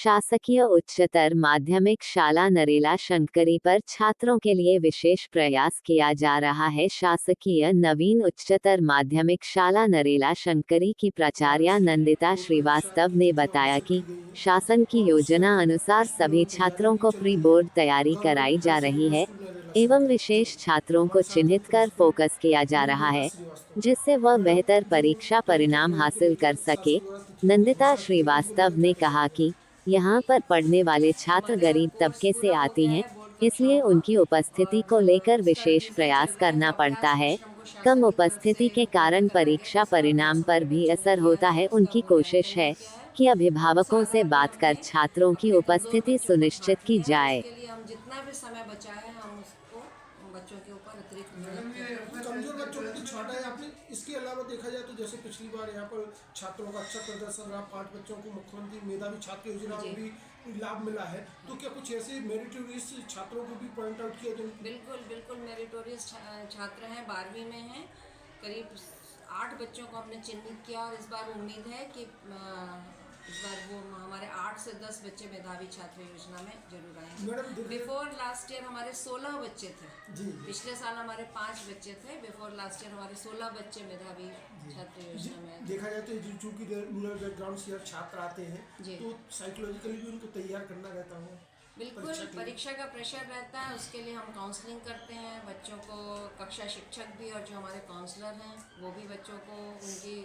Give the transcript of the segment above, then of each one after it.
शासकीय उच्चतर माध्यमिक शाला नरेला शंकरी पर छात्रों के लिए विशेष प्रयास किया जा रहा है। शासकीय नवीन उच्चतर माध्यमिक शाला नरेला शंकरी की प्राचार्या नंदिता श्रीवास्तव ने बताया कि शासन की योजना अनुसार सभी छात्रों को प्री बोर्ड तैयारी कराई जा रही है एवं विशेष छात्रों को चिन्हित कर फोकस किया जा रहा है, जिससे वह बेहतर परीक्षा परिणाम हासिल कर सके। नंदिता श्रीवास्तव ने कहा कि यहाँ पर पढ़ने वाले छात्र गरीब तबके से आते हैं, इसलिए उनकी उपस्थिति को लेकर विशेष प्रयास करना पड़ता है। कम उपस्थिति के कारण परीक्षा परिणाम पर भी असर होता है। उनकी कोशिश है कि अभिभावकों से बात कर छात्रों की उपस्थिति सुनिश्चित की जाए। उसके लिए हम जितना भी समय बचा है हम उसको बच्चों के ऊपर अतिरिक्त कमजोर बच्चों को छाटा है आपने। इसके अलावा देखा जाए तो जैसे पिछली बार यहाँ पर छात्रों का अच्छा प्रदर्शन रहा, 5 बच्चों को मुख्यमंत्री मेधावी छात्र योजना में भी लाभ मिला है, तो क्या कुछ ऐसे मेरिटोरियस छात्रों को भी पॉइंट आउट किया जाए? बिल्कुल बिल्कुल मेरिटोरियस छात्र हैं, 12वीं में हैं। करीब 8 बच्चों को हमने चिन्हित किया और इस बार उम्मीद है कि इस बार वो हमारे 8 से 10 बच्चे मेधावी छात्र योजना में जरूर आएंगे। बिफोर लास्ट ईयर हमारे 16 बच्चे थे। पिछले साल हमारे 5 बच्चे थे। बिफोर लास्ट ईयर हमारे 16 बच्चे मेधावी छात्र योजना में। देखा जाए तो चूंकि रूरल बैकग्राउंड से छात्र आते हैं तो साइकोलॉजिकली भी उनको तैयार करना रहता है। बिल्कुल, परीक्षा का प्रेशर रहता है, उसके लिए हम काउंसलिंग करते हैं बच्चों को। कक्षा शिक्षक भी और जो हमारे काउंसलर हैं वो भी बच्चों को उनकी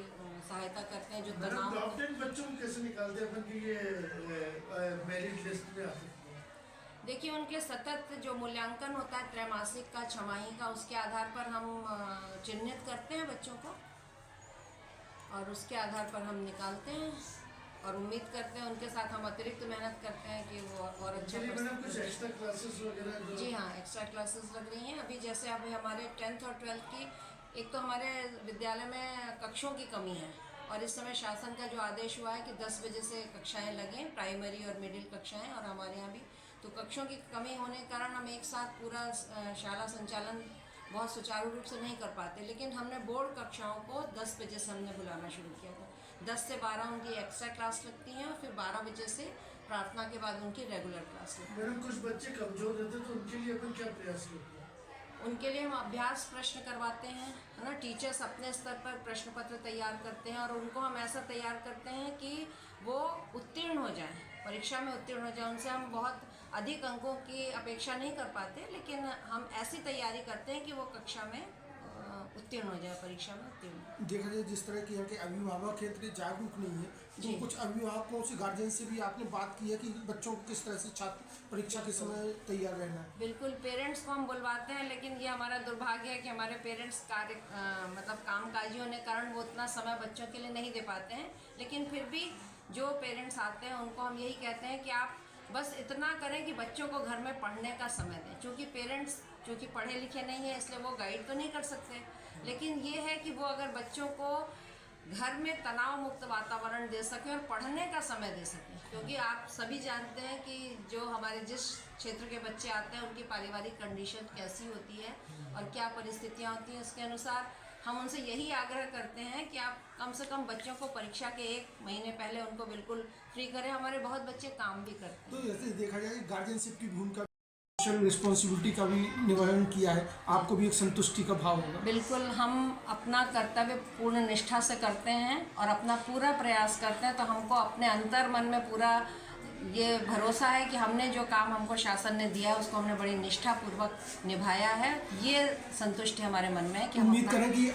सहायता करते हैं। जो तनाव बच्चों को कैसे निकालते हैं कि ये मेरिट लिस्ट में आते हैं? देखिए, उनके सतत जो मूल्यांकन होता है त्रैमासिक का, छमाही का, उसके आधार पर हम चिन्हित करते हैं बच्चों को और उसके आधार पर हम निकालते हैं और उम्मीद करते हैं उनके साथ हम अतिरिक्त मेहनत करते हैं कि वो और अच्छा कुछ एक्स्ट्रा क्लासेस वगैरह? जी हाँ, एक्स्ट्रा क्लासेस लग रही हैं अभी। जैसे अभी हमारे 10th और 12th की, एक तो हमारे विद्यालय में कक्षों की कमी है और इस समय शासन का जो आदेश हुआ है कि 10 बजे से कक्षाएं लगें, प्राइमरी और मिडिल कक्षाएं, और हमारे यहाँ भी तो कक्षों की कमी होने के कारण हम एक साथ पूरा शाला संचालन बहुत सुचारू रूप से नहीं कर पाते। लेकिन हमने बोर्ड कक्षाओं को 10 बजे से हमने बुलाना शुरू किया था। 10 से 12 उनकी एक्स्ट्रा क्लास लगती हैं और फिर 12 बजे से प्रार्थना के बाद उनकी रेगुलर क्लास लगती है। मैडम, कुछ बच्चे कमजोर रहते हैं तो उनके लिए अपन क्या प्रयास करते हैं? उनके लिए हम अभ्यास प्रश्न करवाते हैं, है ना। टीचर्स अपने स्तर पर प्रश्न पत्र तैयार करते हैं और उनको हम ऐसा तैयार करते हैं कि वो उत्तीर्ण हो जाएं, परीक्षा में उत्तीर्ण हो जाए। उनसे हम बहुत अधिक अंकों की अपेक्षा नहीं कर पाते, लेकिन हम ऐसी तैयारी करते हैं कि वो कक्षा में उत्तीर्ण हो जाए, परीक्षा में उत्तीर्ण। देखा जाए जिस तरह के यहाँ के अभिभावक हैं जागरूक नहीं है, तो कुछ अभिभावकों से, गार्जियन से भी आपने बात की है कि बच्चों को किस तरह से छात्र परीक्षा के समय तैयार रहना है? बिल्कुल, पेरेंट्स को हम बुलवाते हैं, लेकिन ये हमारा दुर्भाग्य है कि हमारे पेरेंट्स मतलब कामकाजी होने के कारण वो उतना समय बच्चों के लिए नहीं दे पाते हैं। लेकिन फिर भी जो पेरेंट्स आते हैं उनको हम यही कहते हैं कि आप बस इतना करें कि बच्चों को घर में पढ़ने का समय दें। क्योंकि पेरेंट्स चूँकि पढ़े लिखे नहीं है, इसलिए वो गाइड तो नहीं कर सकते, लेकिन ये है कि वो अगर बच्चों को घर में तनाव मुक्त वातावरण दे सकें और पढ़ने का समय दे सकें। क्योंकि आप सभी जानते हैं कि जो हमारे जिस क्षेत्र के बच्चे आते हैं उनकी पारिवारिक कंडीशन कैसी होती है और क्या परिस्थितियाँ होती हैं, उसके अनुसार हम उनसे यही आग्रह करते हैं कि आप कम से कम बच्चों को परीक्षा के 1 महीने पहले उनको बिल्कुल फ्री करें। हमारे बहुत बच्चे काम भी करते हैं। तो जैसे देखा जाए गार्जियनशिप की भूमिका, रिस्पॉन्सिबिलिटी का भी निवारण किया है, आपको भी एक संतुष्टि का भाव होगा? बिल्कुल, हम अपना कर्तव्य पूर्ण निष्ठा से करते हैं और अपना पूरा प्रयास करते हैं, तो हमको अपने अंतर मन में पूरा ये भरोसा है कि हमने जो काम हमको शासन ने दिया है उसको हमने बड़ी निष्ठापूर्वक निभाया है। ये संतुष्टि हमारे मन में है कि हम उम्मीद करें कि